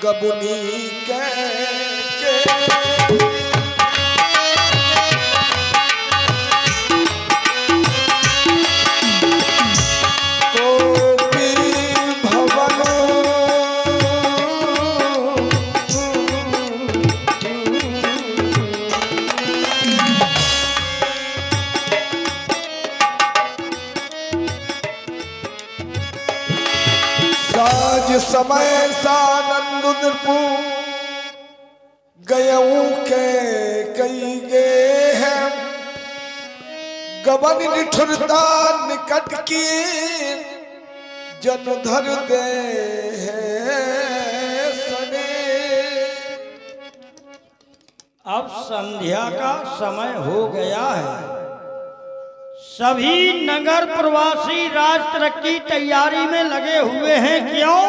गबुनी के समय सानंद नृपु गयऊ के कई गे हैं गबन निठुरता निकट की जन धर दे सने। अब संध्या का समय हो गया है। सभी नगर प्रवासी राष्ट्र की तैयारी में लगे हुए हैं। क्यों?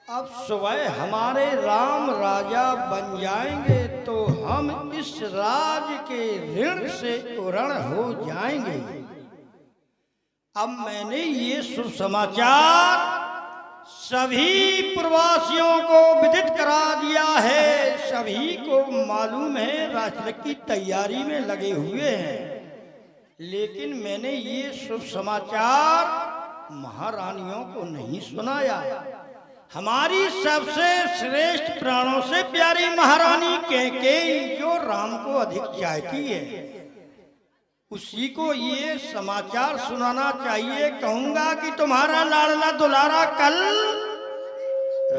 अब सुबह हमारे राम राजा बन जाएंगे तो हम इस राज के ऋण से उरण हो जाएंगे। अब मैंने ये शुभ समाचार सभी प्रवासियों को विदित करा दिया है। सभी को मालूम है राष्ट्र की तैयारी में लगे हुए हैं। लेकिन मैंने ये शुभ समाचार महारानियों को नहीं सुनाया। हमारी सबसे श्रेष्ठ प्राणों से प्यारी महारानी कैकेयी जो राम को अधिक चाहती है उसी को ये समाचार सुनाना चाहिए। कहूंगा कि तुम्हारा लाडला दुलारा कल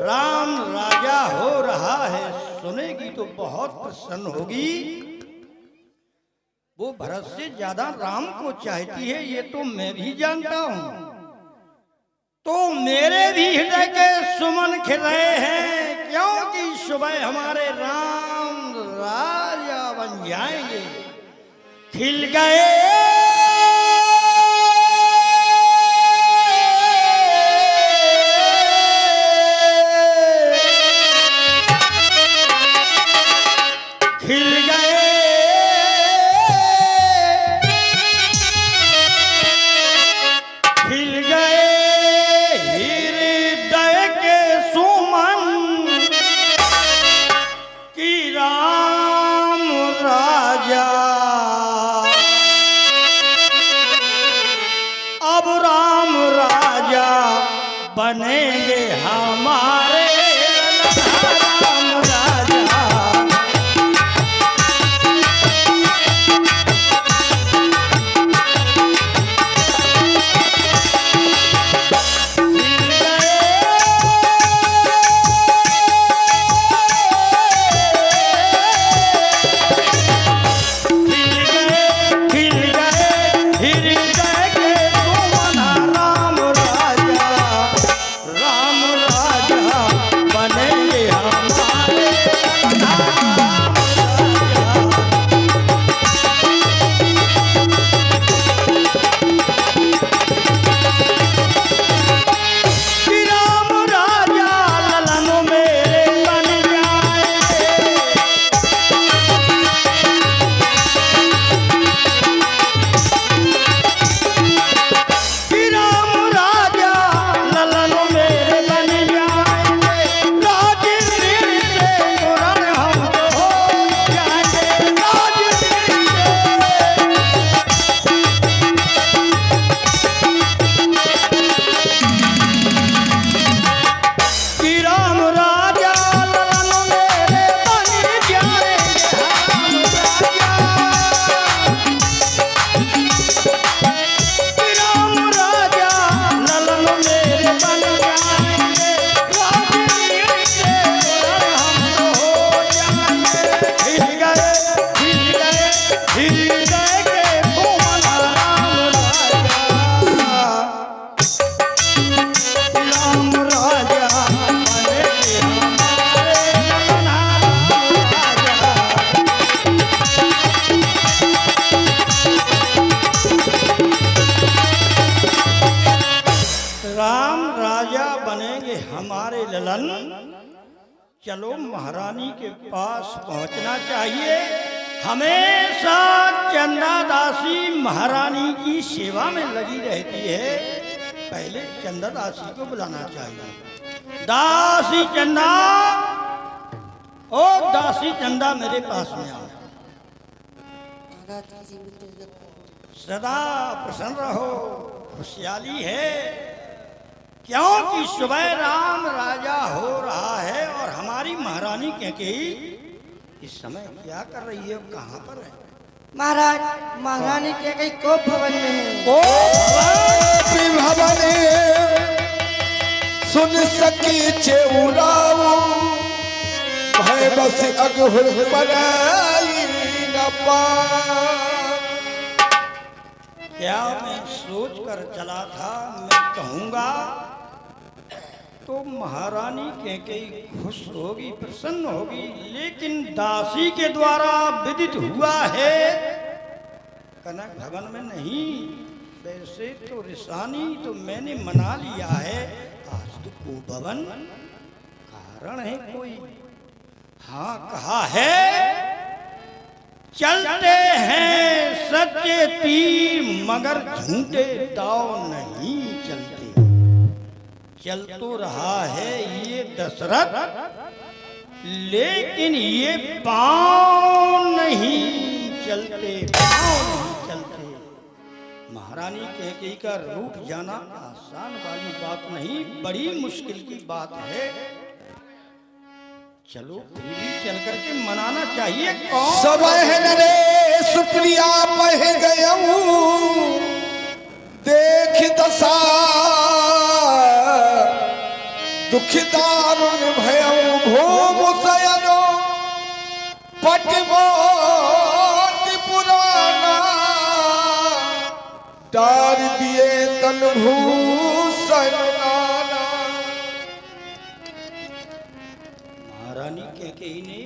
राम राजा हो रहा है। सुनेगी तो बहुत प्रसन्न होगी। वो भरत से ज्यादा राम को चाहती है ये तो मैं भी जानता हूं। तो मेरे भी हृदय के सुमन खिल रहे हैं क्योंकि सुबह हमारे राम राजा बन जाएंगे। खिल गए खिल गए खिल गए बनेंगे हमारे राम राजा। चलो महारानी के पास पहुंचना चाहिए। हमेशा चंदा दासी महारानी की सेवा में लगी रहती है। पहले चंदा दासी को बुलाना चाहिए। दासी चंदा, ओ दासी चंदा मेरे पास में आओ। सदा प्रसन्न रहो, खुशहाली है, क्योंकि सुबह राम राजा हो रहा है और हमारी महारानी कैकेयी इस समय क्या कर रही है, कहाँ पर है? महाराज, महारानी कैकेयी कोप भवन में है। कोप भवन सुन सकी चेउराऊ, भय बस अगहुर बनाई न पा। क्या मैं सोच कर चला था, मैं कहूँगा तो महारानी कैकेयी खुश होगी, प्रसन्न होगी, लेकिन दासी के द्वारा विदित हुआ है कनक भवन में नहीं। वैसे तो रिसानी तो मैंने मना लिया है, आज तो को भवन कारण है कोई। हाँ कहा है, चलते हैं सच्चे तीर मगर झूठे दाव नहीं चलते। चल तो रहा है ये दशरथ, लेकिन ये पांव नहीं चलते, पांव नहीं चलते। महारानी कैकेयी का रूठ जाना आसान वाली बात नहीं, बड़ी मुश्किल की बात है। चलो फिर भी चल करके मनाना चाहिए। कौन सब नरे सुप्रिया पह गयऊ, देख दशा दुखिदारुण भयऊ। भूम सयनो पटवोट पुराना, डार दिए तन भूषण नाना। महारानी कैकेयी ने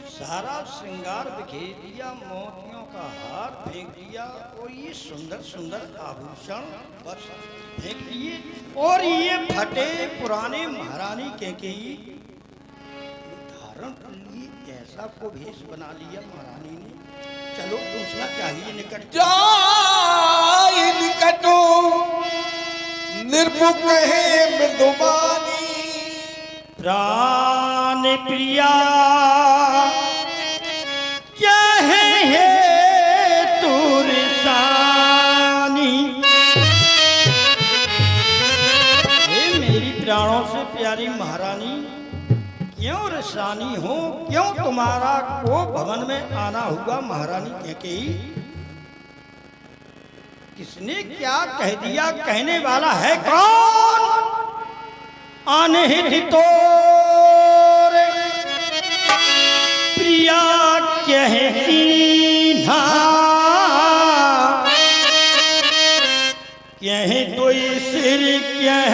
सारा श्रृंगार बिखेर दिया, मोतियों का हार फेंक दिया और ये सुंदर सुंदर आभूषण बस फेंक दिए, और ये फटे पुराने महारानी कैकेयी धारण कर लिए। ऐसा को भेष बना लिया महारानी ने। चलो पूछना चाहिए निकट जाय निकटो निर्भुक है मृदुबानी। प्राण प्रिया क्या है तुरसानी। हे मेरी प्राणों से प्यारी महारानी, क्यों रसानी हो, क्यों तुम्हारा को भवन में आना हुआ महारानी कैकेयी? किसने क्या कह दिया, कहने वाला है कौन? अनहित तोरे प्रिया कहती ना, कह तो सिर कह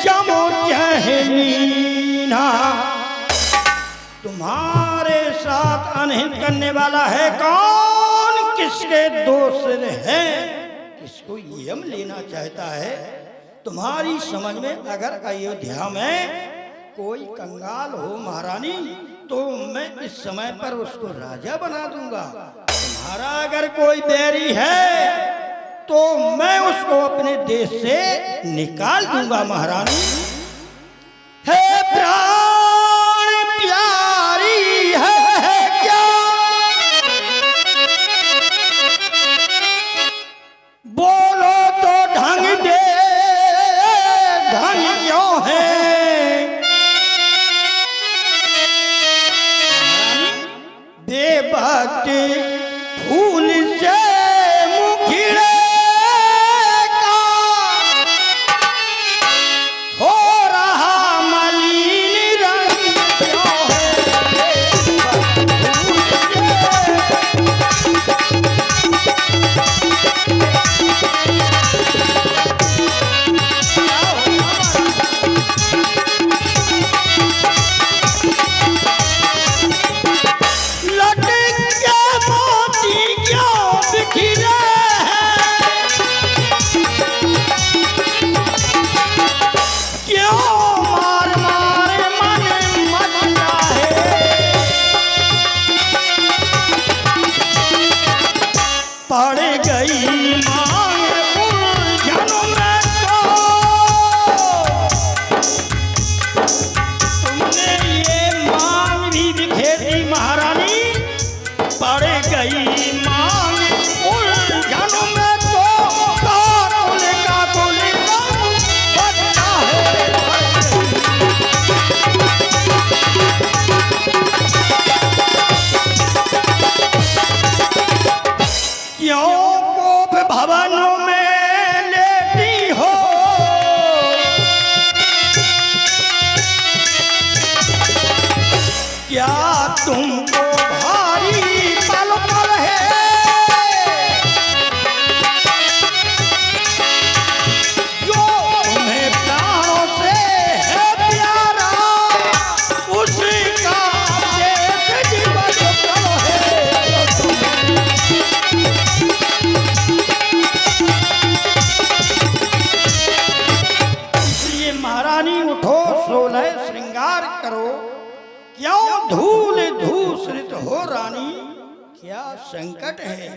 जमो कहनीना। तुम्हारे साथ अनहित करने वाला है कौन? किसके दो सिर हैं? किसको यम लेना चाहता है? तुम्हारी समझ में अगर अयोध्या में कोई कंगाल हो महारानी, तो मैं इस समय पर उसको राजा बना दूंगा। तुम्हारा अगर कोई बैरी है तो मैं उसको अपने देश से निकाल दूंगा महारानी। हे प्राण प्यारी है क्या, बोलो तो ढंग दे, ढंग क्यों है? बेबत फूल से मुखड़े का हो उठो 16 श्रृंगार करो, क्यों धूल धूसरित हो रानी। क्या संकट है,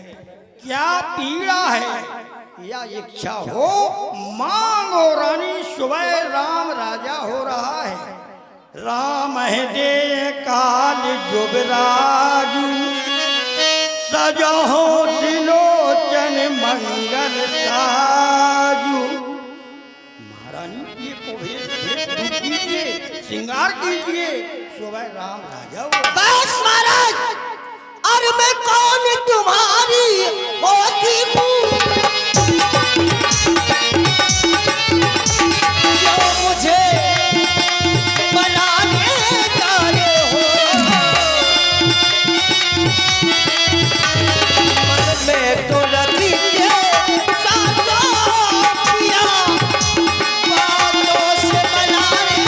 क्या पीड़ा है, या इच्छा हो मांगो रानी। सुबह राम राजा हो रहा है। राम है दे काल जुबराजू, सजहो सिलोचन मंगल साजू। महारानी ये को भेज कीजिए, श्रृंगार कीजिए, सुबह राम राजा हो। बस महाराज, और मैं कौन तुम्हारी होती हूँ जो मुझे बनाने जा रहे हो। मन में तो रखी बातों से बनाने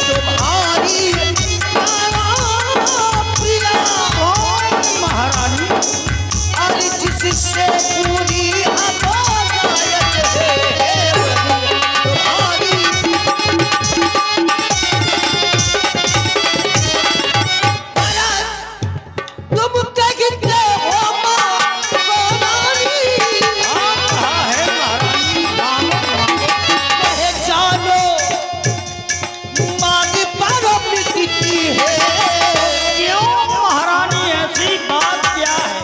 तुम्हारी प्रिया महारानी, और जिससे पूरी अदालत है तुम्हारी। तुम कहते हो माँ रानी, है महारानी, जानो मांग पर मिटती है। क्यों महारानी, ऐसी बात क्या है।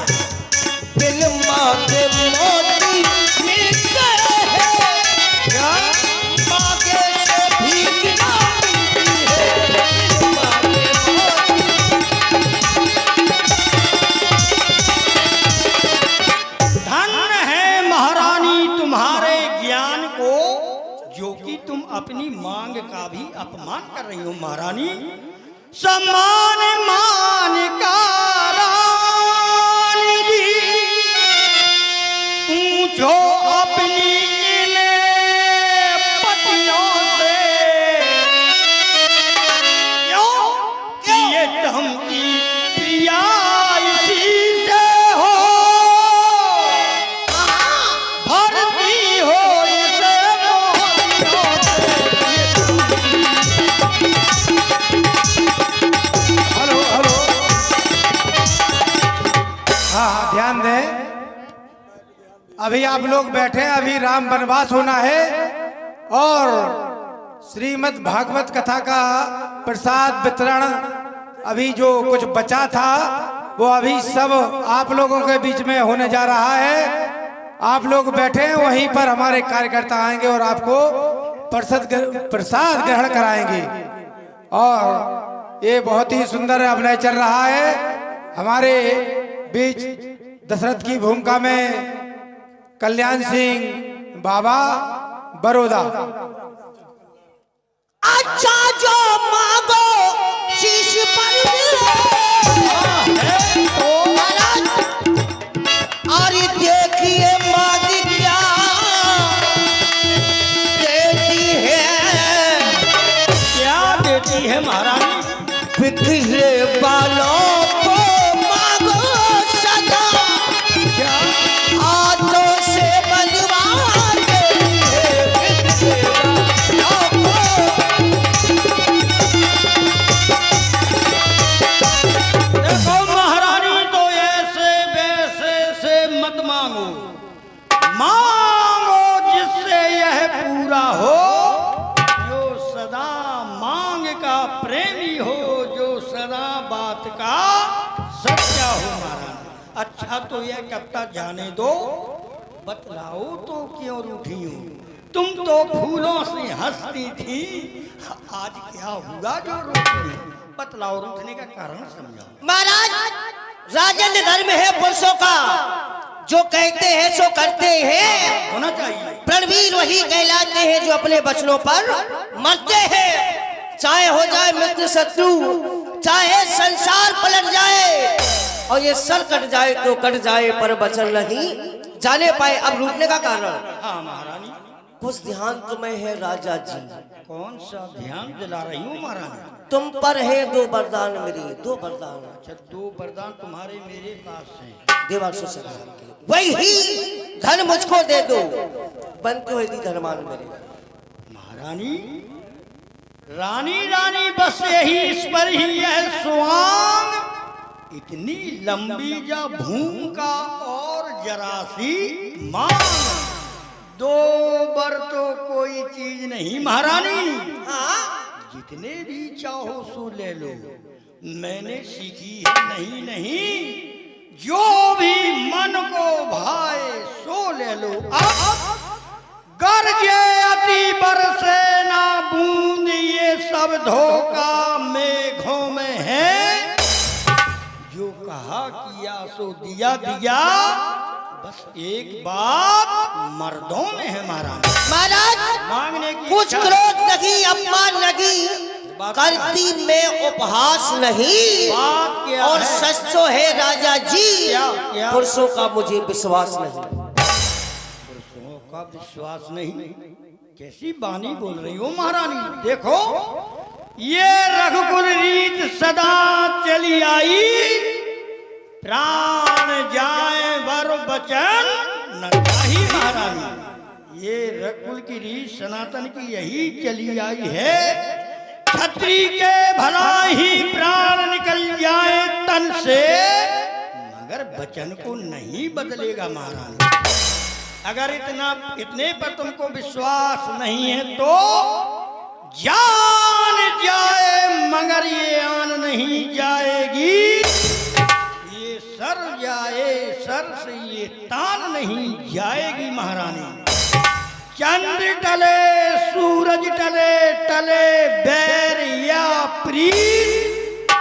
दिल मांगे मोती मिलते हैं, क्या मांगे से भीख ना मिलती है। दिल मांगे धन है महारानी तुम्हारे ज्ञान को, जो कि तुम अपनी मांग का भी अपमान कर रही हो। महारानी, सम्मान मान का रानी जी, पूछो अपनी इन पतियों से, क्यों कि ये धमकी प्रिया इसी से हो। भरती हो इसे मोतियों से। हेलो हेलो, हाँ ध्यान दें। अभी आप लोग बैठे हैं, अभी राम वनवास होना है और श्रीमद् भागवत कथा का प्रसाद वितरण अभी जो कुछ बचा था वो अभी सब आप लोगों के बीच में होने जा रहा है। आप लोग बैठे हैं, वहीं पर हमारे कार्यकर्ता आएंगे और आपको प्रसाद ग्रहण कराएंगे। और ये बहुत ही सुंदर अभिनय चल रहा है। हमारे बीच दशरथ की भूमिका में कल्याण सिंह बाबा बड़ौदा। अच्छा जो मांगो शीश पर महाराज, और देखिए मांग क्या देती है। क्या देती है महारानी। बिखरे बालों को मांगो सदा, हाथों से बनवा देती है बिखरे बालों को। देखो महारानी, तो ऐसे वैसे से मत मांगो, मांगो जिससे यह पूरा हो, जो सदा मांग का प्रेमी हो, जो सदा बात का सच्चा हो। महारानी, अच्छा तो यह कपटा जाने दो, बतलाओ तो क्यों रूठी हो। तुम तो फूलों से हंसती थी, आज क्या हुआ जो रूठी हो। बतलाओ, रूठने का कारण समझाओ। महाराज, राजन धर्म है पुरुषों का, जो कहते हैं सो करते हैं। होना चाहिए। प्रणवीर वही कहलाते हैं जो अपने बचनों पर मरते हैं। चाहे हो जाए मित्र शत्रु, चाहे संसार पलट जाए, और ये सर कट जाए तो कट जाए पर बचन नहीं जाने पाए अब रूठने का कारण। हाँ महारानी। कुछ ध्यान तुम्हें है राजा जी। कौन सा ध्यान दिला रही हूँ महारानी? तुम पर है दो वरदान मेरे, दो वरदान। अच्छा, दो वरदान तुम्हारे मेरे पास हैं। देवासुर से वही धन मुझको दे दो, बनते हुए दी धनवान मेरे। महारानी, रानी रानी बस यही इस पर ही यह सुहाग, इतनी लंबी जा भूमि और जरासी मांग, दो बर तो कोई चीज नहीं महारानी। हाँ? जितने भी चाहो सो ले लो, मैंने सीखी है नहीं नहीं, जो भी मन को भाए सो ले लो। अब गरजे अति बरसे ना बूंद, ये सब धोखा मेघों में है, जो कहा किया सो दिया दिया, बस एक बात मर्दों में है महाराज। मांगने की कुछ क्रोध नहीं, अपमान नहीं, करती में उपहास नहीं, बात क्या और है? सच तो है राजा जी, क्या? पुरुषों का मुझे विश्वास नहीं। पुरुषों का विश्वास नहीं? कैसी बानी बोल रही हो महारानी? देखो, ये रघुकुल रीत सदा चली आई, प्राण जाए वर बचन न जाही महारानी। ये रघुकुल की रीत सनातन की यही चली आई है, छत्री के भला ही प्राण निकल जाए तन से, मगर बचन को नहीं बदलेगा महारानी। अगर इतने पर तुमको विश्वास नहीं है तो जान जाए, मगर ये आन नहीं जाएगी, ये सर जाए सर से ये तान नहीं जाएगी महारानी। चंद्र टले सूरज टले, टले बैर या प्रीत,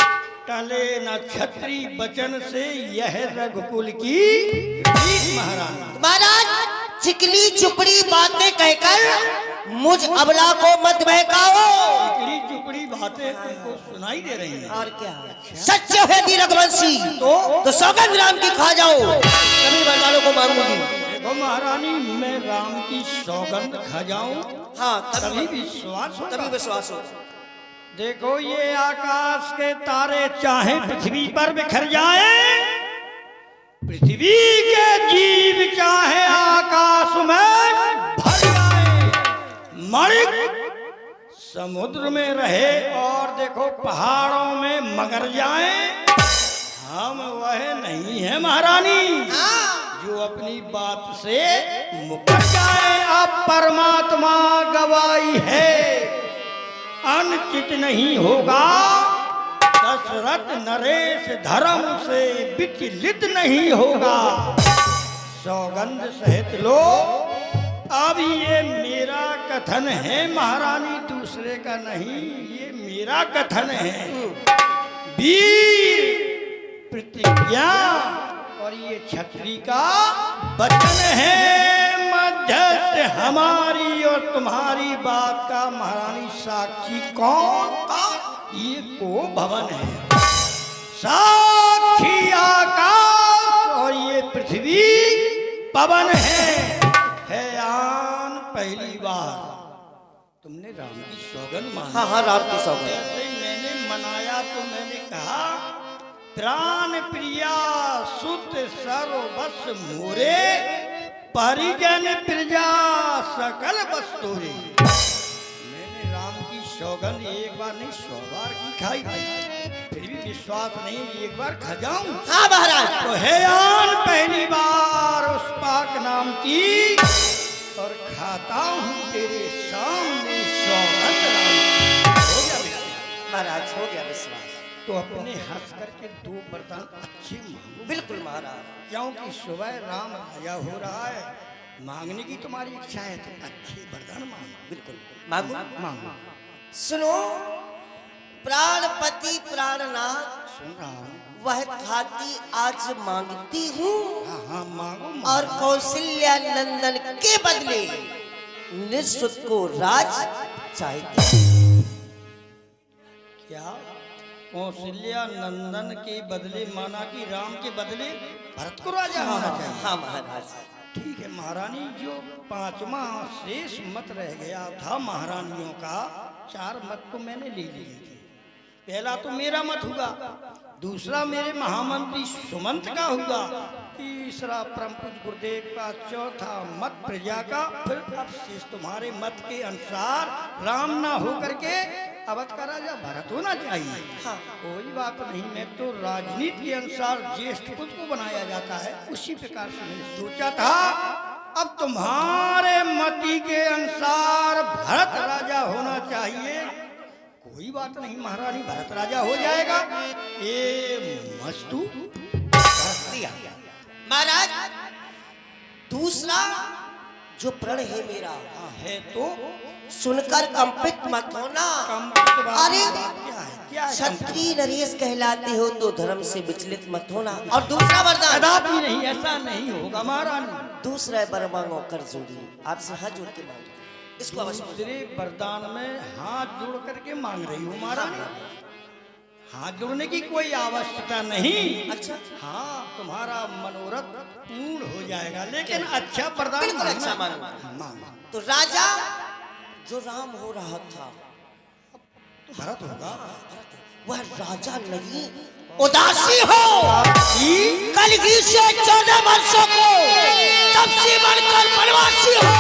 टले न छत्री बचन से यह रघुकुल की रीत महारानी। महाराज, चिकनी चुपड़ी बातें कहकर मुझ अबला को मत बहकाओ। चिकनी चुपड़ी बातें तुमको सुनाई दे रही हैं। और क्या? सच है दी रघुवंशी तो सौगंध राम की खा जाओ, सभी वरदानों को मांगूंगी। देखो महारानी, मैं राम की सौगंध खा जाऊं? हाँ, तभी विश्वास होगा। तभी विश्वास हो। देखो, ये आकाश के तारे चाहे पृथ्वी पर बिखर जाए, पृथ्वी के जीव चाहे आकाश में भर जाए, मणिक समुद्र में रहे और देखो पहाड़ों में मगर जाए, हम वह नहीं है महारानी जो अपनी बात से मुकर जाए। अब परमात्मा गवाही है, अनुचित नहीं होगा, दशरथ नरेश धर्म से विचलित नहीं होगा। सौगंध सहित लो, अब ये मेरा कथन है महारानी, दूसरे का नहीं, ये मेरा कथन है। वीर प्रतिज्ञा और ये छत्री का वचन है, मध्यस्थ हमारी और तुम्हारी बात का महारानी साक्षी कौन? ये को भवन है, साक्षी आकाश और ये पृथ्वी पवन है आन पहली बार तुमने राम की सौगंध मानी। हाँ हाँ, राम की सौगंध। जैसे मैंने मनाया तो मैंने कहा, प्राण प्रिया सुत सर्वबस मोरे, परिजन प्रजा सकल बस तोरे। मैंने राम की सौगंध एक बार नहीं 100 बार की खाई थी, फिर भी विश्वास नहीं, एक बार खा जाऊं। हाँ महाराज। तो है आन पहली बार उस पाक नाम की, और खाता हूँ तेरे सामने सौगंध राम। हो गया विश्वास महाराज, हो गया विश्वास। तो अपने हंस करके 2 वरदान अच्छे मांगो। बिल्कुल महाराज। क्योंकि सुबह राम राजा हो रहा है, मांगने की तुम्हारी इच्छा है तो अच्छे वरदान मांगो। बिल्कुल मांगो। मांगो। सुनो, प्राणपति प्राणनाथ, सुन रहा हूँ। वह खाती आज मांगती हूँ, हाँ हाँ मांगो। और कौशल्या नंदन के बदले निःशुल्क को राज चाहती हूँ। क्या कौशल्या नंदन के बदले माना कि राम के बदले भरत को राजा होना चाहिए। हाँ महाराज। ठीक है महारानी, जो 5वां शेष मत रह गया था महारानियों का, 4 मत तो मैंने ले लिए थे। पहला तो मेरा मत हुआ, दूसरा मेरे महामंत्री सुमंत का हुआ, तीसरा परम पूज्य गुरुदेव का, चौथा मत प्रजा का, फिर अब शेष तुम्हारे मत के अनुसार राम ना हो करके अवध का राजा भरत होना चाहिए। हाँ। कोई बात नहीं, मैं तो राजनीति के अनुसार ज्येष्ठ पुत्र को बनाया जाता है, उसी प्रकार से मैंने सोचा था। अब तुम्हारे मति के अनुसार भरत राजा होना चाहिए। कोई बात नहीं महारानी, भरत राजा हो जाएगा। ये मस्तू दिया महाराज। दूसरा जो प्रण है मेरा है तो सुनकर कंपित मत होना। अरे क्या है? क्षत्रिय नरेश कहलाते हो तो धर्म से विचलित मत होना। और दूसरा वरदान कदापि नहीं, ऐसा नहीं होगा महारानी। दूसरा वर मांगो कर जोड़ी, आपसे हाथ जोड़ के मांगो, इसको अवश्य दूसरे वरदान में हाथ जोड़ करके मांग रही हूँ महारानी। हाथ जोड़ने की कोई आवश्यकता नहीं। अच्छा। हाँ, तुम्हारा मनोरथ पूर्ण हो जाएगा, लेकिन अच्छा वरदान बिल्कुल अच्छा मांगो। मांगो तो राजा जो राम हो रहा था तो भरत होगा। वह राजा नहीं उदासी हो। कलगी से 14 वर्षों को तब से बढ़कर वनवासी हो,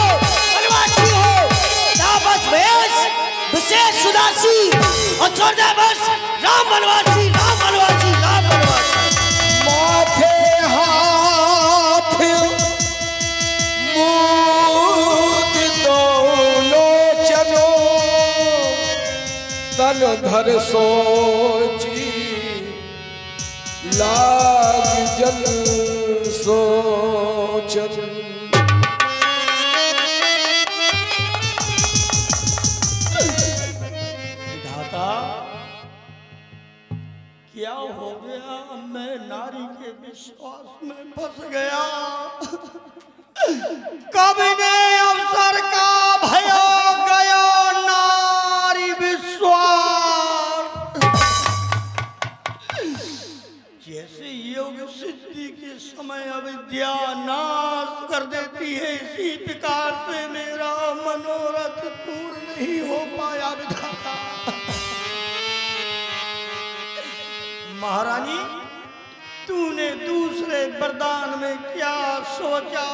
वनवासी हो। तापस वेश विशेष उदासी और 14 वर्ष राम वनवासी, राम वनवासी, राम वनवासी। माथे हाथ मूंद दोनों चलो, तन धर सोची लाग जल सोचन। विधाता, क्या हो गया? मैं नारी के विश्वास में फंस गया। कभी ने अवसर का भयो गया नारी विश्वास। जैसे योग सिद्धि के समय अविद्या नाश कर देती है, इसी प्रकार से मेरा मनोरथ पूर्ण नहीं हो पाया विधाता। महारानी, तूने दूसरे वरदान में क्या सोचा?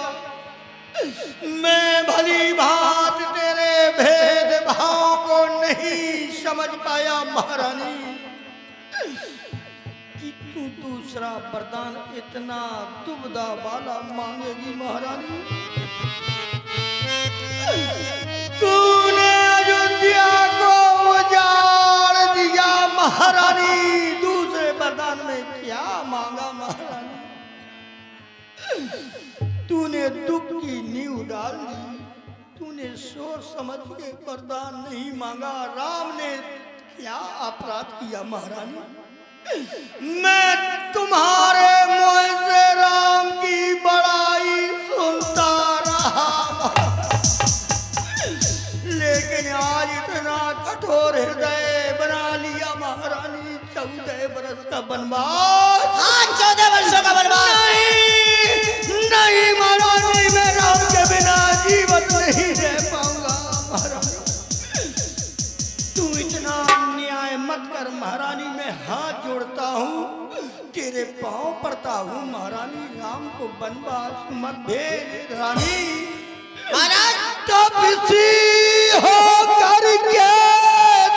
मैं भली भांत तेरे भेद भाव को नहीं समझ पाया महारानी, कि तू दूसरा वरदान इतना दुविधा वाला मांगेगी महारानी। तूने अयोध्या को उजाड़ दिया महारानी, दूसरे वरदान में क्या मांगा महारानी? तूने दुख की नींव डाल दी, तूने सोच समझ के वरदान नहीं मांगा। राम ने क्या अपराध किया महारानी? मैं तुम्हारे मुंह से राम की बड़ाई सुनता रहा, लेकिन आज इतना कठोर हृदय बना लिया महारानी। 14 वर्ष का वनवास। हाँ, 14 वर्षों का वनवास। नहीं महारानी, मैं राम के बिना जीवित नहीं रह पाऊंगा महारानी। तू इतना अन्याय मत कर महारानी, मैं हाथ जोड़ता हूँ, तेरे पांव पड़ता हूँ महारानी। राम को वनवास मत भेज रानी। महाराज तब सी हो करके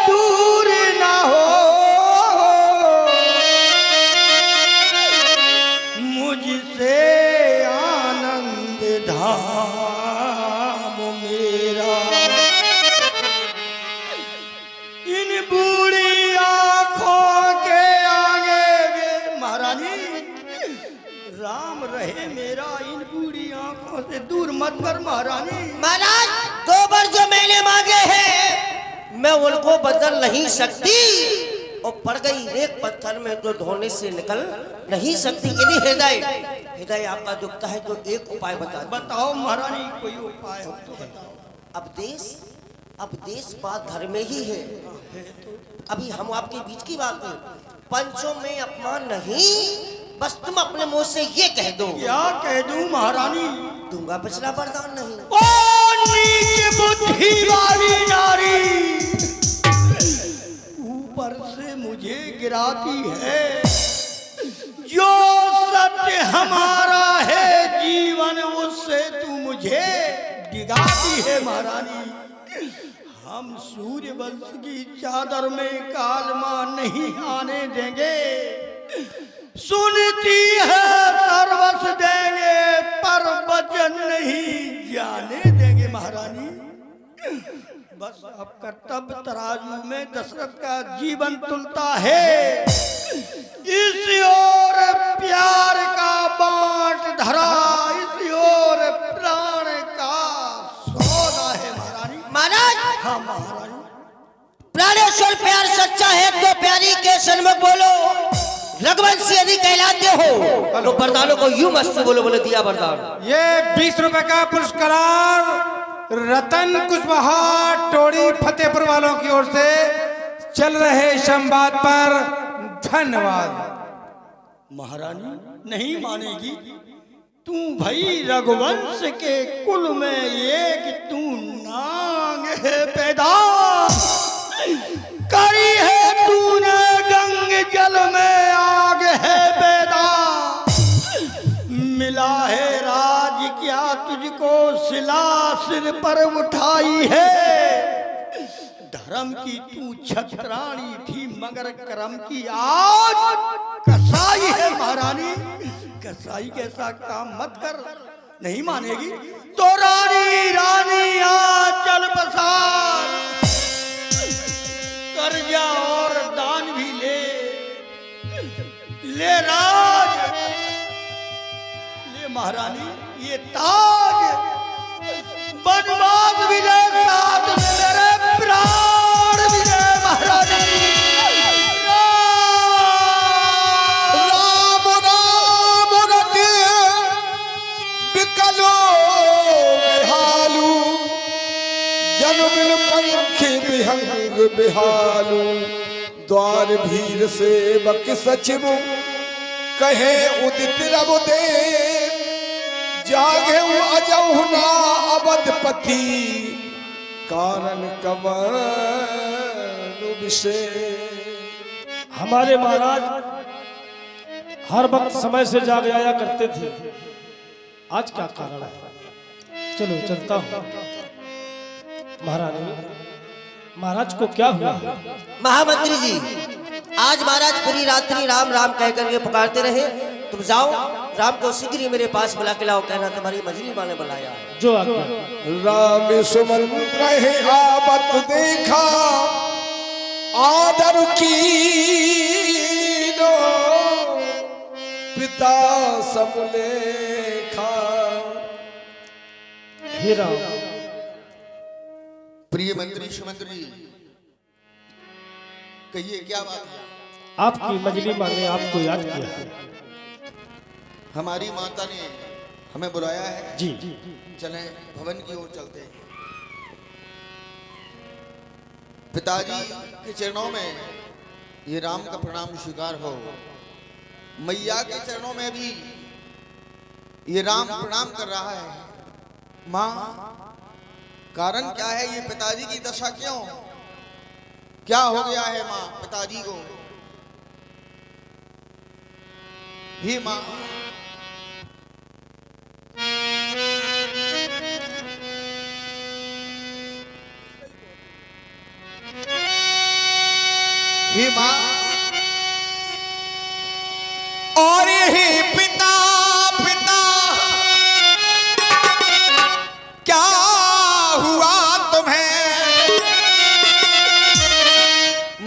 दूर ना हो, मुझसे आनंद धाम मेरा। इन बूढ़ी आंखों के आगे महारानी, राम रहे मेरा, इन बूढ़ी आंखों से दूर मत कर महारानी। महाराज, 2 वर्ष जो मैंने मांगे हैं मैं उनको बदल नहीं सकती, और पड़ गई रेत पत्थर में तो धोने से निकल नहीं सकती। यदि हृदय आपका दुखता है तो एक उपाय बता दो। बताओ महारानी, कोई उपाय हो तो बताओ। अब देश अब देश बात घर में ही है। अभी हम आपके बीच की बात है, पंचों में अपमान नहीं, बस तुम अपने मुंह से ये कह दो। क्या कह दूं महारानी? दूंगा पिछला वरदान नहीं। ओ नीच बुद्धि वाली नारी, ऊपर से मुझे गिराती है। जो सत्य हमारा है जीवन, उससे तू मुझे डिगाती है महारानी। हम सूर्य वंश की चादर में कालमा नहीं आने देंगे। सुनती है सर्वस देंगे, पर वचन नहीं जाने देंगे महारानी। बस अब कर्तव्य तराजू में दशरथ का जीवन तुलता है। इस ओर प्यार का बांट धरा, इस ओर प्राण का सौदा है महारानी। महाराज, हाँ महारानी। प्राणेश्वर प्यार सच्चा है तो प्यारी के सन्मुख बोलो। रघुवंशी यदि कहलाते हो तो वरदानों को यूं मस्त बोलो, बोले दिया वरदान। ये 20 रुपए का पुरस्कार रतन कुशवाहा टोड़ी फतेहपुर वालों की ओर से चल रहे संवाद पर धन्यवाद। महारानी नहीं मानेगी। तू भाई रघुवंश के कुल में एक तू नांग है पैदा, करी है तूने गंग जल में आग है पैदा। मिला है राज क्या तुझको, सिला सिर पर उठाई है। धर्म की तू छत्राणी थी मगर कर्म की आज कसाई है महारानी। कसाई कैसा काम मत कर, नहीं मानेगी तो रानी रानी आज चल पसार। कर्जा और दान भी ले राज, ले महारानी ये ताज। बनवास भी ले, साथ में मेरे प्राण भी ले महारानी। राम राम रटे बिकलो बिहालू, जन बिन पंखी बिहंग बिहालू। द्वार भीर सेवक सचिव कहे उदित रब दे, जागे अजहुना अवधपति कारण कवन विषय। हमारे महाराज हर वक्त समय से जाग आया करते थे, आज क्या कारण है? चलो चलता हूँ। महारानी, महाराज को क्या हुआ? महामंत्री जी, आज महाराज पूरी रात्रि राम राम कह करके पुकारते रहे। तुम जाओ, राम को शीघ्र ही मेरे पास बुला के लाओ, कहना तुम्हारी मजली माँ ने बुलाया है। जो आज्ञा। राम सुमन रहे आवत देखा, आदर की नो पिता समलेखा। हे राम। प्रिय मंत्री सुमंत्री जी, कहिए क्या बात है? आपकी मजली माँ ने आपको याद किया है। हमारी माता ने हमें बुलाया है। जी। चलें भवन की ओर चलते हैं। पिताजी के चरणों में ये राम का प्रणाम स्वीकार हो। मैया के चरणों में भी ये राम प्रणाम कर रहा है। माँ, कारण क्या है ये पिताजी की दशा क्यों? क्या हो गया है माँ पिताजी को? ही माँ, ही माँ, और ही पिता पिता क्या हुआ तुम्हें?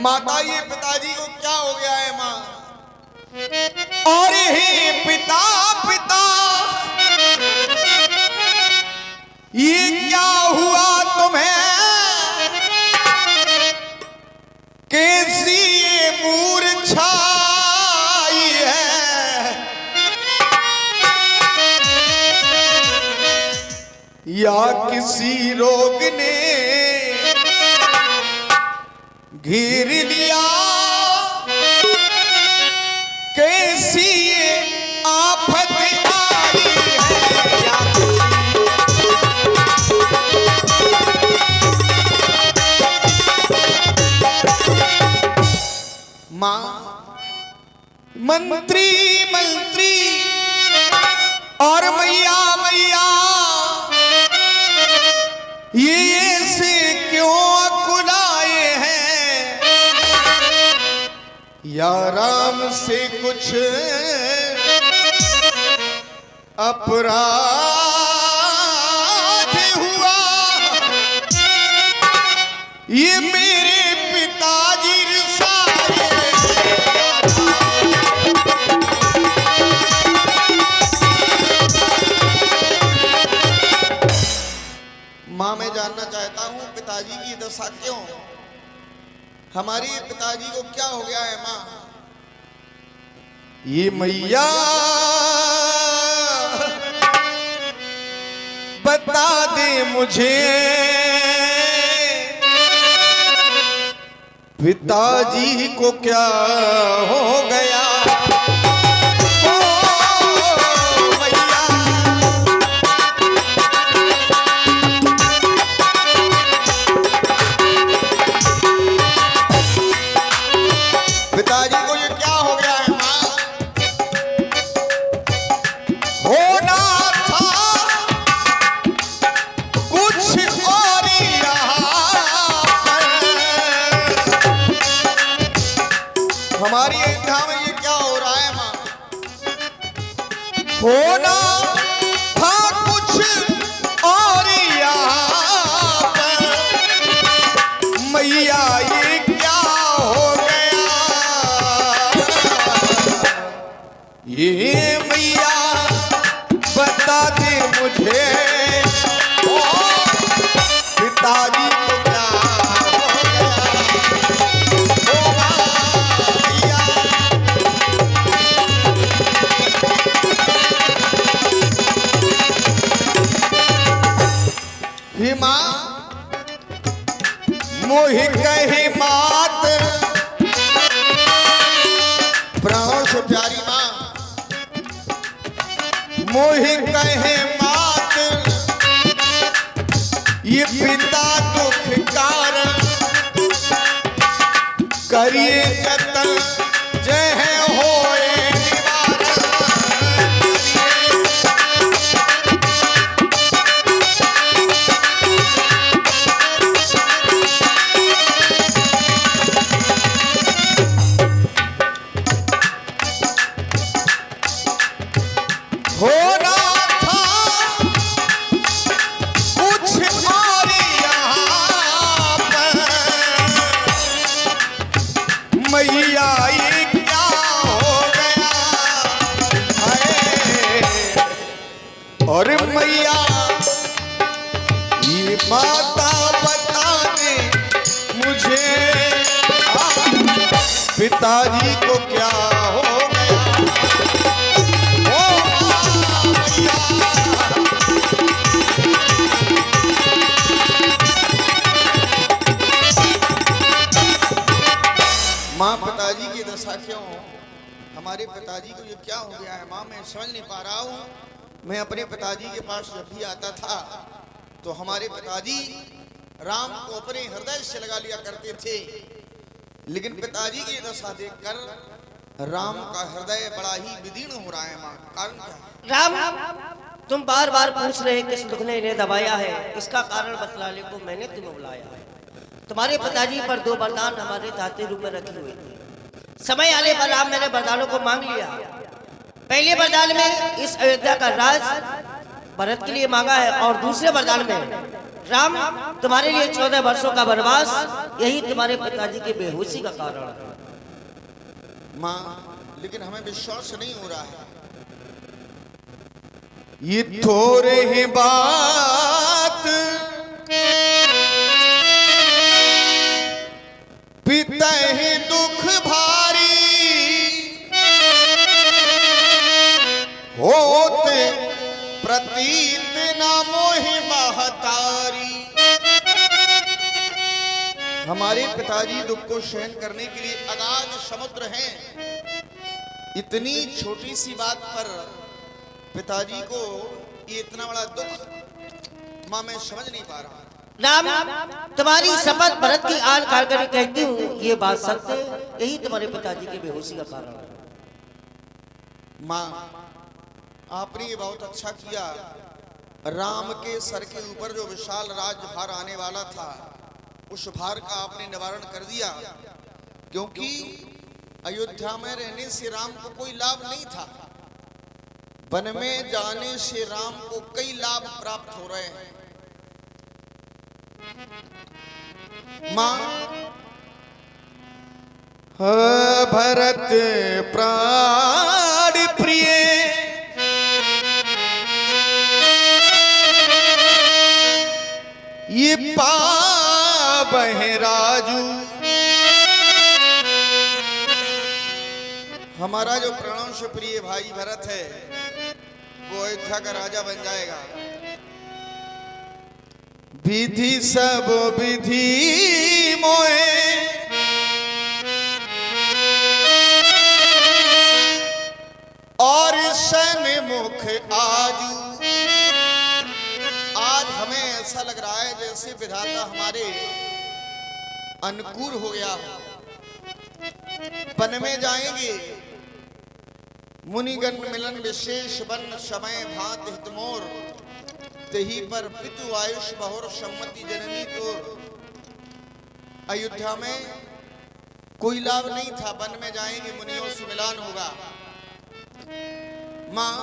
माता ये पिताजी को क्या हो गया है माँ? और ही पिता पिता ये क्या हुआ तुम्हें? कैसी ये मूर्छाई है? या किसी रोग ने घेर लिया। कैसी ये आफत आई है या माँ मंत्री मंत्री और मैया मैया ये से क्यों अकुलाए हैं? या राम से कुछ अपराध हुआ? ये मेरे पिताजी रिसाए। माँ मैं जानना चाहता हूँ पिताजी की दशा क्यों? हमारे पिताजी को क्या हो गया है माँ? ये मैया बता दे मुझे पिताजी को क्या हो गया? पिताजी को ये क्या हो गया है माँ? होना था कुछ और यहाँ पर। हमारी अयोध्या में ये क्या हो रहा है माँ? होना था कुछ और यहाँ पर। मैया ये क्या हो गया? ये मैया बता दे मुझे ओ पिताजी को क्या हो गया? ओ मैया हे माँ मोहि कहे मात प्राणों से प्यारी माँ मोहि कहे मात ये पिता दुख कारण करिए जतन जय होए निवारण। होना था कुछ और यहाँ पर। मैया ये क्या हो गया है? और मैया ये माता बता दे मुझे पिताजी को क्या हो गया? माँ पिताजी की दशा क्यों? हमारे पिताजी को ये क्या हो गया है माँ? मैं समझ नहीं पा रहा हूँ। मैं अपने पिताजी के पास जब भी आता था तो हमारे पिताजी राम को अपने हृदय से लगा लिया करते थे, लेकिन पिताजी की दशा देखकर राम का हृदय बड़ा ही विदीर्ण हो रहा है माँ। कारण क्या? राम तुम बार बार पूछ रहे किस दुख ने इन्हें दबाया है, इसका कारण बतलाने को मैंने तुम्हें बुलाया है। तुम्हारे पिताजी पर 2 वरदान हमारे दाते रूप में रखे हुए थे। समय आने पर राम मैंने वरदानों को मांग लिया। पहले वरदान में इस अयोध्या का राज भरत के लिए मांगा है, और दूसरे वरदान में राम तुम्हारे लिए 14 वर्षों का वनवास, यही तुम्हारे पिताजी की बेहोशी का कारण है। माँ लेकिन हमें विश्वास नहीं हो रहा है। ये थोड़े ही बात पिता ही दुख भारी होते प्रतीत न मोहि महतारी। हमारे पिताजी दुख को सहन करने के लिए अगाध समुद्र हैं। इतनी छोटी सी बात पर पिताजी को ये इतना बड़ा दुख, मां मैं समझ नहीं पा रहा। राम, तुम्हारी शपथ भरत की आन खाकर कर कहती हूँ, ये बात सत्य है, यही तुम्हारे पिताजी की बेहोशी का कारण है। मां, आपने ये बहुत अच्छा किया। राम के सर के ऊपर जो विशाल राजभार आने वाला था, उस भार का आपने निवारण कर दिया, क्योंकि अयोध्या में रहने से राम को कोई लाभ नहीं था। वन में जाने से राम को कई लाभ प्राप्त हो रहे हैं। मां, भरत प्राण प्रिय ये पावह राजू, हमारा जो प्राणों से प्रिय भाई भरत है वो अयोध्या का राजा बन जाएगा। विधि सब विधि मोए और सन्मुख आजू। आज हमें ऐसा लग रहा है जैसे विधाता हमारे अनुकूल हो गया हो। वन में जाएंगे, मुनिगण मिलन विशेष वन समय भात हितमोर, तही पर पितु आयुष बहुर सम्मति जननी तोर। अयोध्या में कोई लाभ नहीं था, वन में जाएंगे मुनियों से मिलान होगा। मां,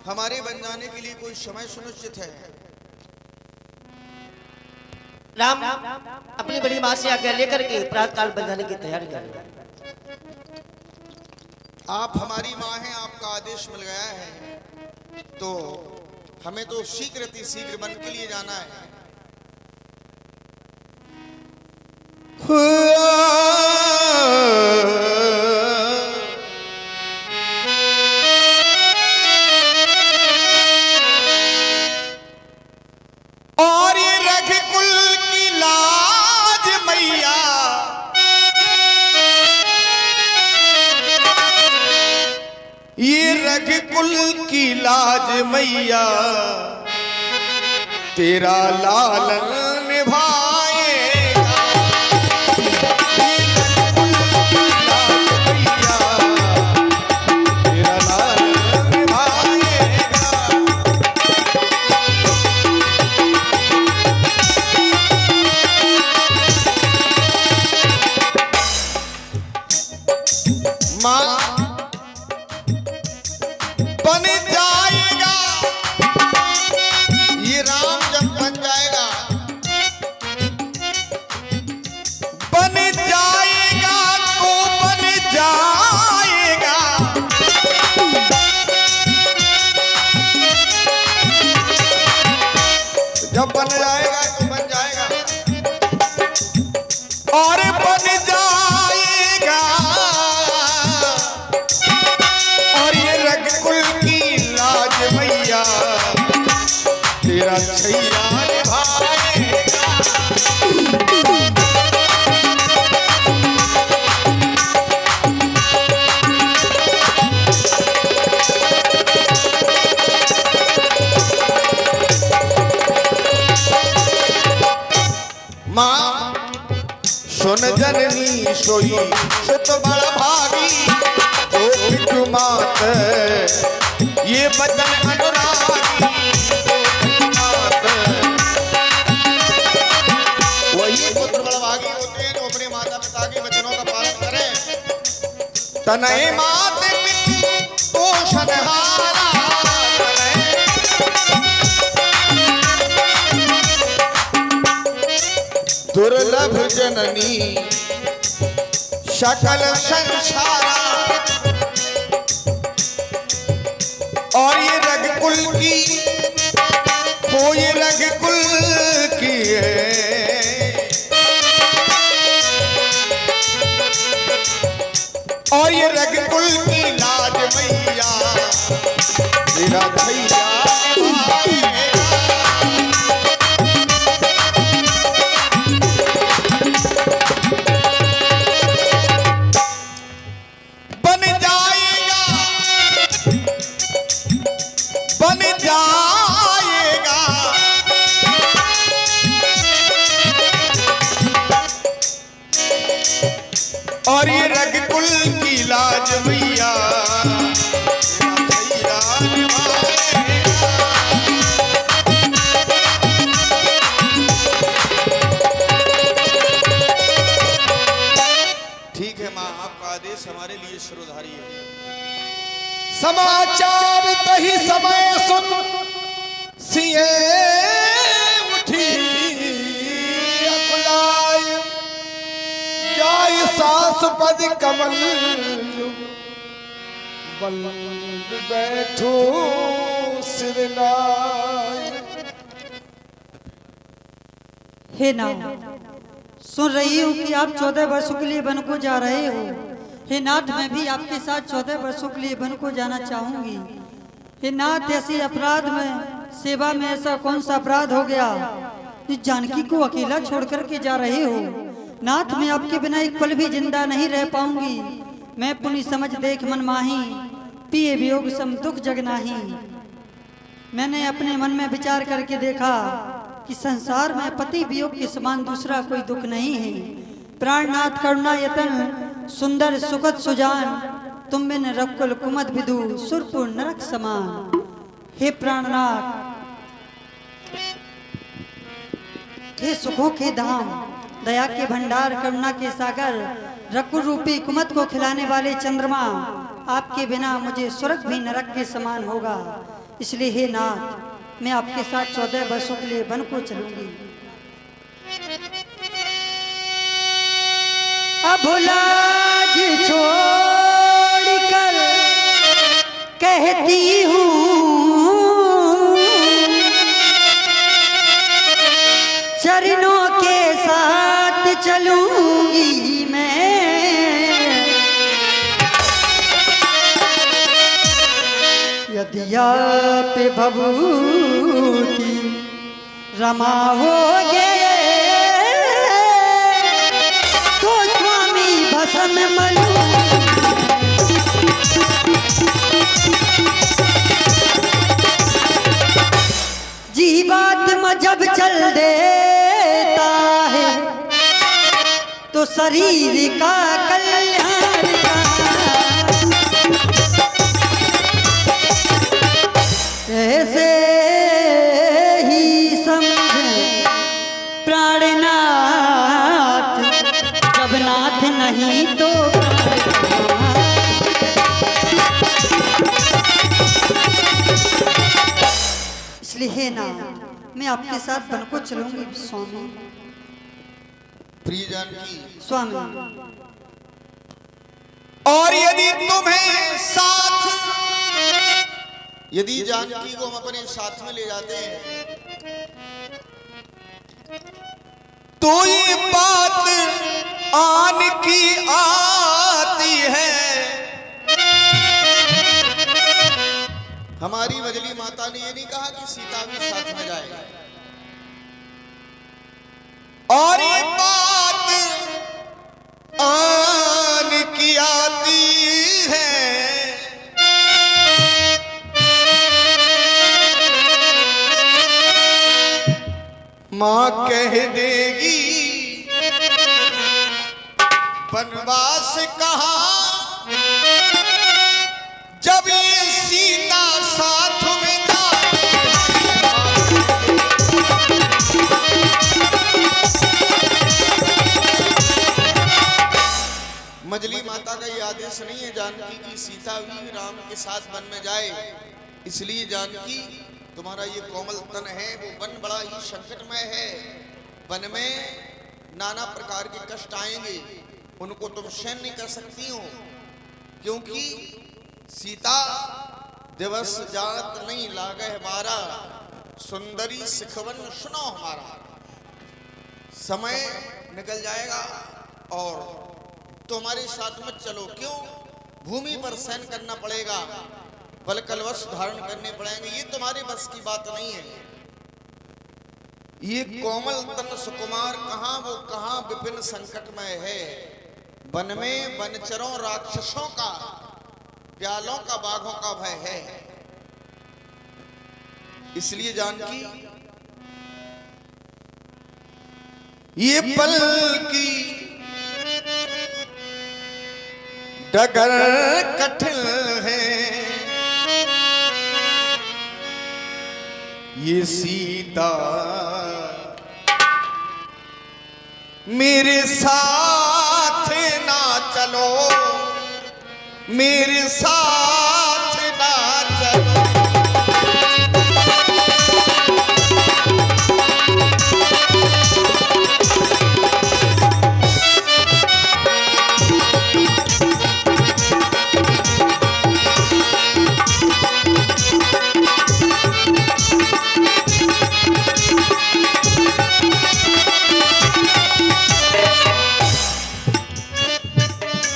हमारे बन जाने के लिए कोई समय सुनिश्चित है? राम, अपनी बड़ी माँ से आज्ञा लेकर के प्रातः काल बन जाने की तैयारी कर। आप हमारी माँ हैं, आपका आदेश मिल गया है, तो हमें तो शीघ्र वन के लिए जाना है। और ये रघुकुल की लाज मैया, ये रघुकुल की लाज मैया, तेरा लालन निभाएगा। ये रघुकुल की लाज मैया, तेरा लालन निभाएगा। मां, बन जाएगा ये राम, जब बन जाएगा, बन जाएगा तो बन जाएगा। जब बन जाएगा तो बन जाएगा, और बन जाएगा। और ये रघुकुल की लाज मैया, तेरा छैया निभाएगा। मां, सुन जननी सोई सुत बड़ भागी, जो पितु मात ये बचन अनुरागी। वही पुत्र बड़भागी होते हैं जो अपने माता पिता के वचनों का पालन करें। तनय मात पितु पोषणहारा, दुर्लभ जननी सकल संसारा। और ये रघुकुल की, हो ये रघुकुल की है। और ये रघुकुल की लाज मैया, तेरा भैया निभाएगा। बन जाएगा। और ये रघुकुल की लाज मैया ठीक है माँ, आपका आदेश हमारे लिए शिरोधारी है। समाचार तही समय सुन सिए उठी अकुलाय, जाय सास पद कमल बंद बैठो सिरनाय। हे नाथ, सुन रही हूँ कि आप 14 वर्षों के लिए वन को जा रहे हो। हे नाथ, मैं भी आपके साथ 14 वर्षों के लिए वन को जाना चाहूंगी। हे नाथ, ऐसे अपराध में, सेवा में ऐसा कौन सा अपराध हो गया कि जानकी को अकेला छोड़ कर के जा रहे हो? नाथ, मैं आपके बिना एक पल भी जिंदा नहीं रह पाऊंगी। मैं पुनि समझ देख मन माही, पिए वियोग सम दुख जगनाही। मैंने अपने मन में विचार करके देखा कि संसार में पति वियोग के समान दूसरा कोई दुख नहीं है। प्राणनाथ करुणा यतन सुंदर सुखद सुजान, तुम बिन रकुल कुमद विदु सुरपुर नरक समान। हे प्राणनाथ, हे सुखों के धाम, दया के भंडार, करुणा के सागर, रकुल रूपी कुमद को खिलाने वाले चंद्रमा, आपके बिना मुझे स्वर्ग भी नरक के समान होगा। इसलिए हे नाथ, मैं आपके साथ 14 वर्षों के लिए वन को चलूंगी। अब लाज छोड़कर कहती हूँ, चरणों के साथ चलूंगी मैं। यदि आप भभूति रमाओगे तो स्वामी भस्म मलू। जीवात्मा जब चल देता है तो शरीर का कल्याण ऐसे ही समझे प्राणनाथ, जब नाथ नहीं तो इसलिए हे नाथ, मैं आपके साथ वन को चलूंगी स्वामी। प्रिय जानकी, स्वामी, और यदि तुम्हें साथ, यदि जानकी को हम अपने साथ में ले जाते हैं तो ये बात आन की आती है। हमारी मजली माता ने ये नहीं कहा कि सीता भी साथ में जाए, और ये बात आन की आती है। माँ कह देगी वनवास कहाँ, जब ये सीता साथ में मजली माता का ये आदेश नहीं है जानकी की सीता भी राम के साथ वन में जाए। इसलिए जानकी, तुम्हारा ये कोमल तन है, वो वन बड़ा ही संकटमय है। वन में नाना प्रकार के कष्ट आएंगे, उनको तुम सहन नहीं कर सकती हो, क्योंकि सीता दिवस जात नहीं लागे हमारा, सुंदरी सिखवन सुनो हमारा। समय निकल जाएगा और तुम्हारे साथ मत चलो। क्यों? भूमि पर सहन करना पड़ेगा, बल कलवश धारण करने पड़ेंगे, ये तुम्हारे बस की बात नहीं है। ये कोमल तन सुकुमार कहाँ, वो कहाँ विपिन संकटमय है। वन में वनचरों राक्षसों का, प्यालों का, बाघों का भय है। इसलिए जानकी ये पल की डगर कठिन है, ये सीता मेरे साथ ना चलो, मेरे साथ ना चलो।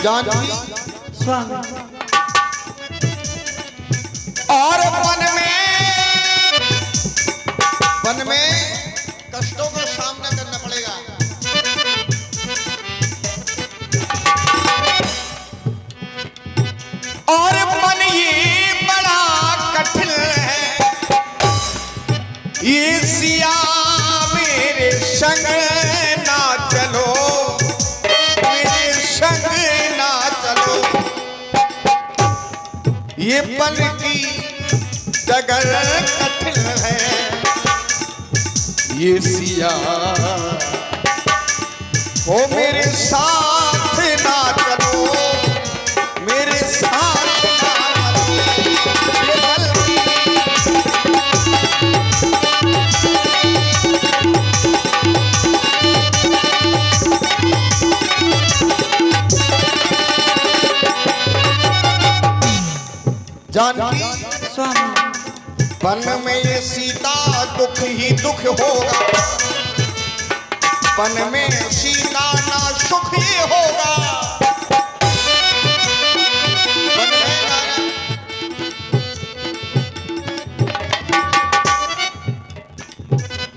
जानकी स्वामी और वन में कष्टों का सामना करना पड़ेगा। और मन ये बड़ा कठिन है, ये सिया मेरे संग ना चलो, मेरे संग ना चलो। ये पल की डगर कठिन है, ये सिया ओ मेरे साथ ना चलो, मेरे साथ ना चलो। ये पल जानकी स्वामी वन में ये सीता दुख ही दुख होगा, वन में सीता ना सुख ही होगा। वन में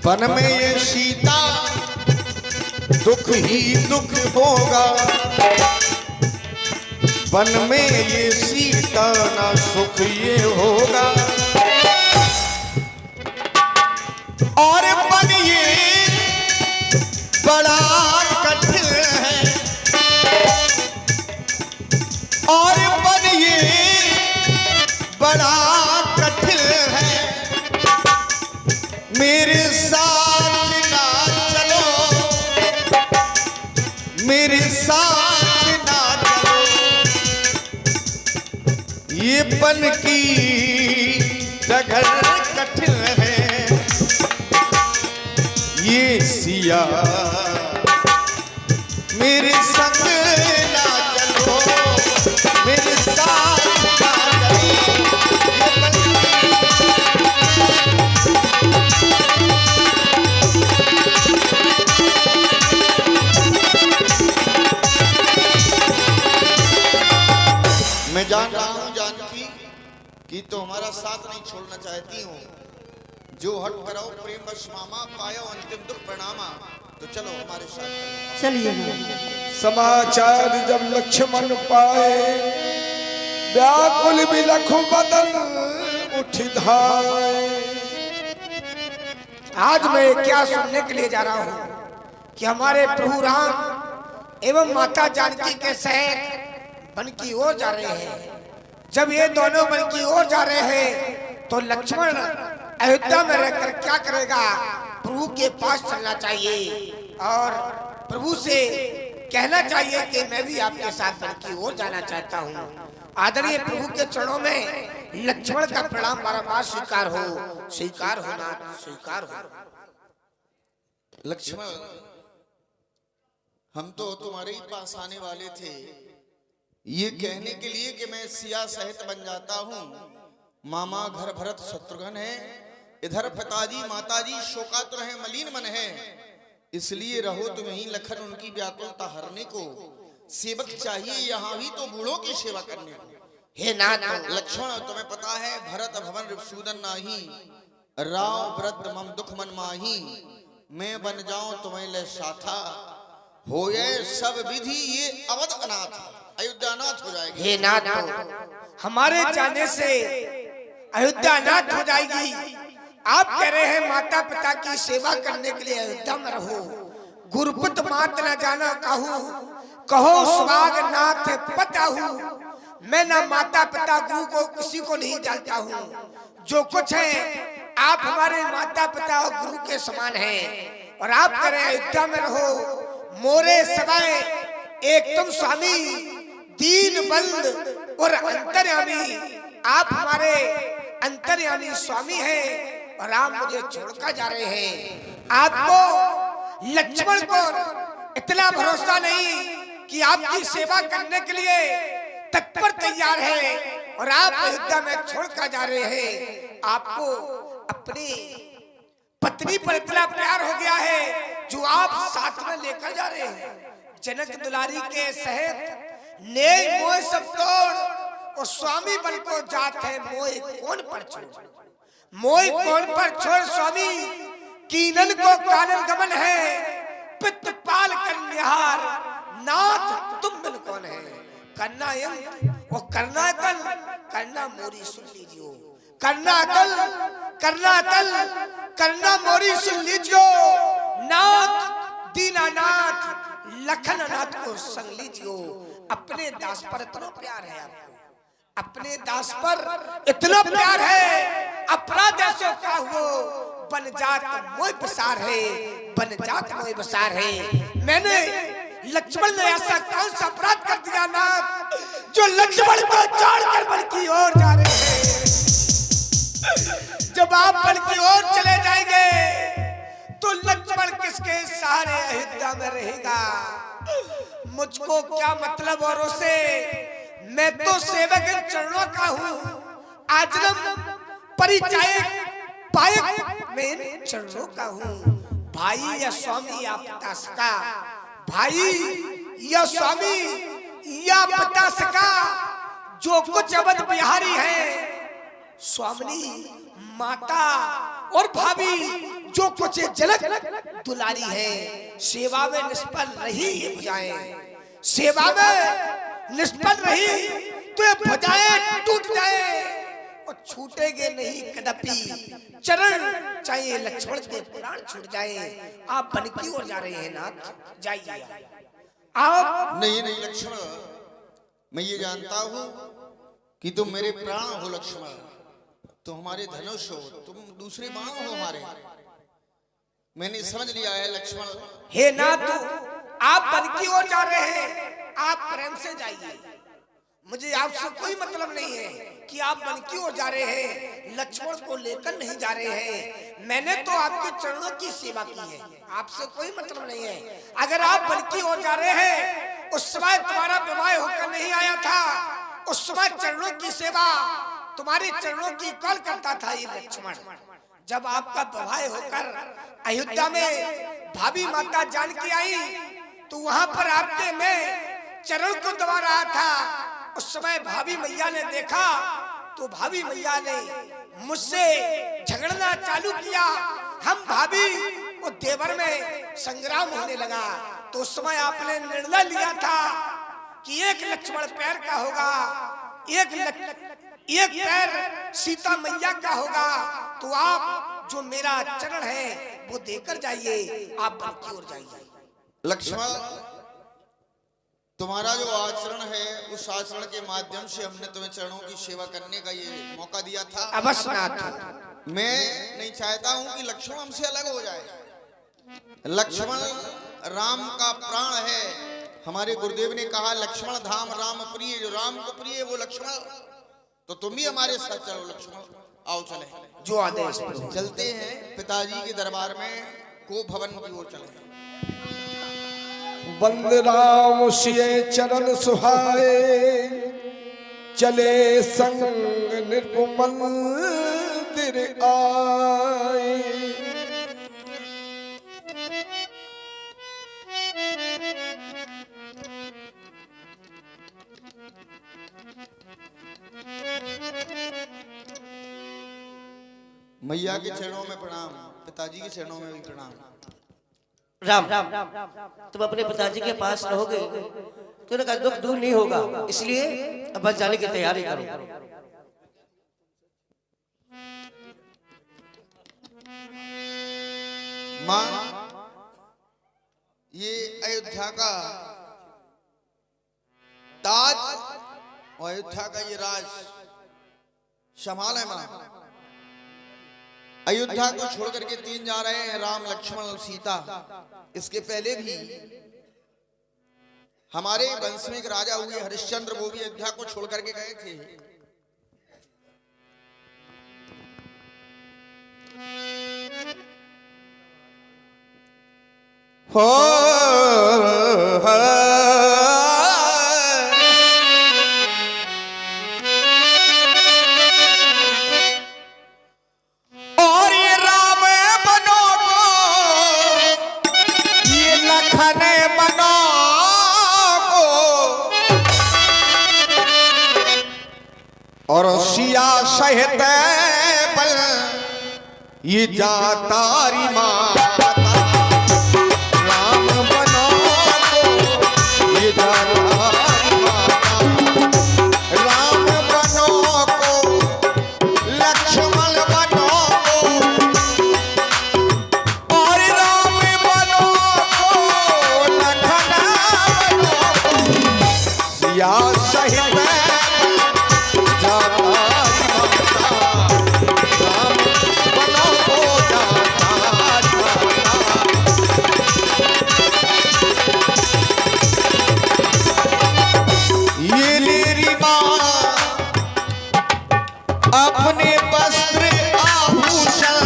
वन में ये सीता दुख ही दुख होगा, वन में ये सीता ना सुख ये होगा। और मन ये बड़ा कठिन है, और मन ये बड़ा कठिन है, मेरे साथ ना चलो, मेरे साथ ना चलो। ये पन की डगर कठिन है, ये सिया मेरे संग ना चलो, मेरे साथ ना चलो। ये पल मैं जान रहा हूं जानकी कि तो हमारा साथ नहीं छोड़ना चाहती हूँ। जो हट करो प्रेम बस मामा, पायो अंतिम दुख प्रणामा। तो चलो हमारे साथ चलिए। समाचार जब लक्ष्मण पाए, व्याकुल बिलख बदन उठ धाए। आज मैं क्या सुनने के लिए जा रहा हूँ कि हमारे प्रभु राम एवं माता जानकी के सहित वन की ओर जा रहे हैं। जब ये दोनों वन की ओर जा रहे हैं तो लक्ष्मण अयोध्या में रहकर क्या करेगा? प्रभु के पास चलना चाहिए और प्रभु से कहना चाहिए कि मैं भी आपके साथ वन की ओर जाना चाहता हूँ। आदरणीय प्रभु के चरणों में लक्ष्मण का प्रणाम बारंबार स्वीकार हो, स्वीकार होना, स्वीकार हो। लक्ष्मण, हम तो तुम्हारे ही पास आने वाले थे ये कहने के लिए कि मैं सिया सहित बन जाता हूँ। मामा घर भरत शत्रुघ्न है, इधर पिताजी माताजी शोकातुर है, मलिन मन है, इसलिए रहो तुम ही लखन उनकी व्याकुलता हरने को। सेवक चाहिए यहाँ भी तो बूढ़ों की सेवा करने को। हे नाथ लक्ष्मण, तुम्हें पता है भरत भवन रिपुसूदन नाही, राव वृद्ध मम दुख मन माही। मैं बन जाऊं तुम्हें ले साथा, होए सब विधि ये अवध अनाथ, अयोध्या अनाथ हो जाएगी। हे नाथ, हमारे जाने से अयोध्या अनाथ हो जाएगी। आप कह रहे हैं माता पिता की सेवा करने के लिए अयोध्या में रहो। गुरुपुत मात न जाना कहूँ, कहो सुहाग नाथ पताहू। मैं ना माता पिता गुरु को किसी को नहीं जानता हूँ। जो कुछ है आप हमारे माता पिता और गुरु के समान हैं। और आप कह रहे हैं अयोध्या में रहो। मोरे सवाए एक तुम स्वामी, दीन बंद और अंतर्यामी। आप हमारे अंतर्यामी स्वामी हैं और आप मुझे छोड़कर जा रहे हैं। आपको लक्ष्मण को इतना भरोसा नहीं कि आपकी सेवा करने के लिए तत्पर तैयार है और आप अयोध्या में छोड़कर जा रहे हैं। आपको अपनी पत्नी पर इतना प्यार हो गया है जो आप साथ में लेकर जा रहे हैं। जनक दुलारी के सहित नेक मोह सब तोड़ और स्वामी बन को जात है मोह कौन पर छोड़। मोह कौन पर छोड़ स्वामी, कीनन को कानन गमन है। पित्त पाल कन्याहार नाथ तुम बिन कौन है। करना यंत्र और करना कल, करना मोरी सुन लीजियो। करना कल, करना कल, करना मोरी सुन लीजियो। नाथ दीनानाथ लखन नाथ को संग लीजियो। अपने दास पर इतना प्यार है आपको, अपने दास पर इतना प्यार है। अपराध ऐसा का हो बन जात मोह बसार है, बन जात मोह बसार है। मैंने लक्ष्मण ने ऐसा कौन सा अपराध कर दिया नाथ, जो लक्ष्मण को छोड़कर वन की ओर जा रहे हैं। जब आप वन की ओर चले जाएंगे तो लक्ष्मण किसके सहारे अयोध्या में रहेगा। मुझको क्या मतलब औरों से, मैं तो सेवक चरणों का हूँ। आजन्म परिचायक पायक मैं चरणों का हूँ। भाई या स्वामी या पिता सका, भाई या स्वामी या पिता सका, जो कुछ अवध बिहारी है। स्वामिनी माता और भाभी जो कुछ जनक दुलारी है। सेवा में निष्फल रही ये भुजाएं, सेवा में निष्फल रही तो ये भुजाएं टूट जाए और छूटेगे नहीं कदापि। चरण चाहिए लक्ष्मण के प्राण छूट जाए। आप वन की ओर जा रहे हैं नाथ, जाइए आप। नहीं नहीं लक्ष्मण, मैं ये जानता हूँ कि तुम मेरे प्राण हो लक्ष्मण। तुम हमारे धनुष हो, तुम दूसरे बाण हो हमारे। मैंने समझ लिया है लक्ष्मण। हे नाथ, आप वन की ओर जा रहे हैं, आप प्रेम से जाइए। मुझे आपसे कोई मतलब नहीं है कि आप वन की ओर जा रहे हैं, लक्ष्मण को लेकर नहीं जा रहे हैं। मैंने तो आपके चरणों की सेवा की है, आपसे कोई मतलब नहीं है। अगर आप वन की ओर जा रहे हैं, उस समय तुम्हारा विवाह होकर नहीं आया था, उस समय चरणों की सेवा तुम्हारे चरणों की कॉल करता था ये लक्ष्मण। जब आपका विवाह होकर अयोध्या में भाभी माता जानकी आई तो वहां पर आपके मैं चरण को दबा रहा था। उस समय भाभी मैया ने देखा तो भाभी मैया ने मुझसे झगड़ना चालू किया। हम भाभी और देवर में संग्राम होने लगा। तो उस समय आपने निर्णय लिया था कि एक लक्ष्मण पैर का होगा, एक पैर सीता मैया का होगा। तो आप जो मेरा चरण है वो देकर जाइए, आप वन की ओर जाइए। लक्ष्मण, तुम्हारा जो आचरण है उस आचरण के माध्यम से हमने तुम्हें चरणों की सेवा करने का ये मौका दिया था। अवश्य नाथ, मैं नहीं चाहता हूं कि लक्ष्मण हमसे अलग हो जाए। लक्ष्मण राम का प्राण है। हमारे गुरुदेव ने कहा लक्ष्मण धाम राम प्रिय, जो राम को प्रिय वो लक्ष्मण। तो तुम भी हमारे साथ चलो लक्ष्मण, आओ चले। जो आदेश चलते हैं पिताजी के दरबार में, को भवन की ओर चले। बंद राम सिए चरण सुहाए, चले संग निर्मल आए। मैया के चरणों में प्रणाम, पिताजी के चरणों में भी प्रणाम। राम, तुम अपने पिताजी के पास रहोगे तो उनका दुख दूर नहीं होगा, इसलिए अब बस जाने की तैयारी करो। माँ, ये अयोध्या का ताज और अयोध्या का ये राज संभाल है माँ। अयोध्या को छोड़ करके 3 जा रहे हैं, राम लक्ष्मण और सीता। इसके पहले भी हमारे वंश में एक राजा हुए हरिश्चंद्र, वो भी अयोध्या को छोड़ करके गए थे। हो और ये राम बनो को, ये लखन बनो को, और सिया सहित बल ये जातारी माता। राम बनो को ये जातारी माता, राम बनो को लक्ष्मण बनो को, और राम बनो को लखन बनो को, सिया सहित जातारी माता। राम बनो को जातारी माता। ये मेरी माँ अपने वस्त्र आभूषण,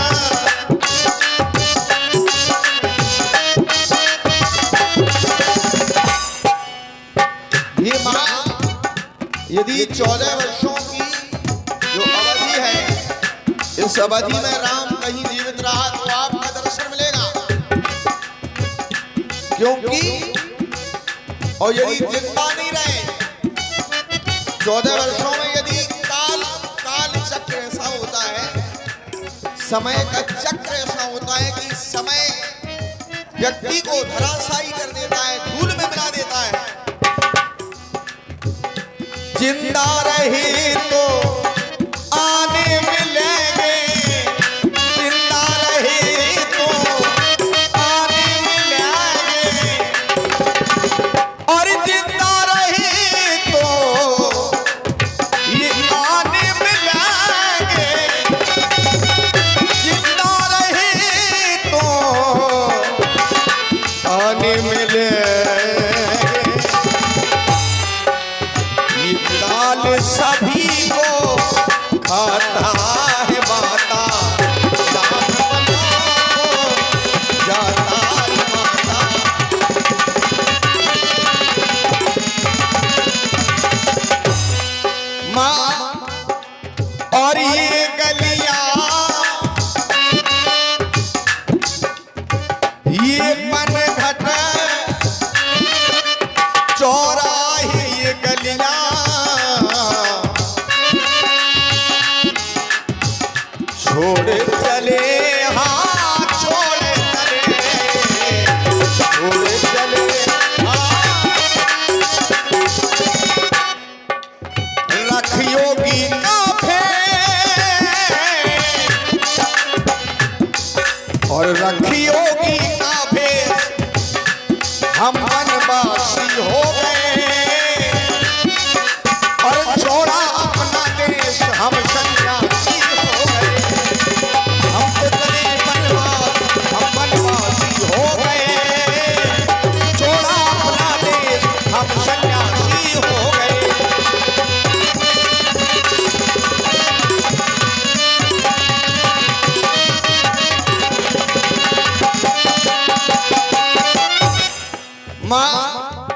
ये माँ यदि 14 वर्षों की जो अवधि है, इस अवधि में राम कहीं जीवित रहा तो आपका दर्शन मिलेगा। क्योंकि और यदि जिंदा नहीं रहे 14 वर्षों में, यदि काल चक्र ऐसा होता है, समय का चक्र ऐसा होता है कि समय व्यक्ति को धराशायी कर देता है, धूल में मिला देता है। जिंदा रहे तो आने मिलेंगे, जिंदा रहे तो आने मिलेंगे, और जिंदा रहे तो ये आने मिलेंगे, जिंदा रहे तो आने मिलेंगे। ये काल सभी को खाता है माता। राम बनो को जातारी माता। माँ, और ये गलियां, ये पनघट चौराहे, ये गलियां छोड़ चले, हाँ छोड़ चले, छोड़ चले, हाँ रखियोगी काफे, और रखियोगी काफे, हम वनवासी हो गए, और छोड़ा अपना देश हम सन्यासी हो गए। हम तो चले वनवास, हम वनवासी हो गए, छोड़ा अपना देश हम सन्यासी हो गए। माँ,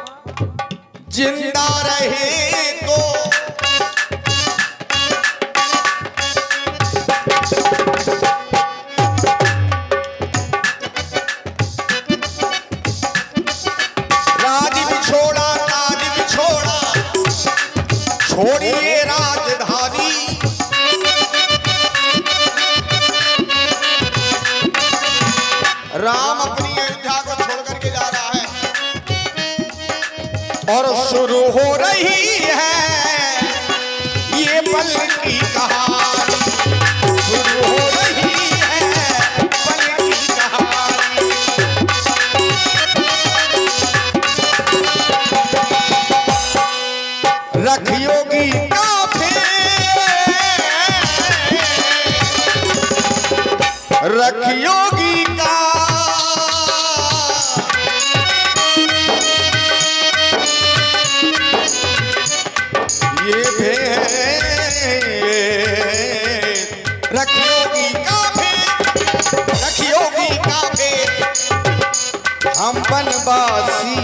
जिंदा रहे तो राज बिछोड़ा, ताज बिछोड़ा, छोड़िए राजधानी। राम अपनी अयोध्या को छोड़ करके जा रहा है, और शुरू हो रही है ये पल की कहानी, शुरू हो रही है पल की कहानी। रखियोगी का ये भेद रखियोगी का भेद रखियोगी का भेद हम बनवासी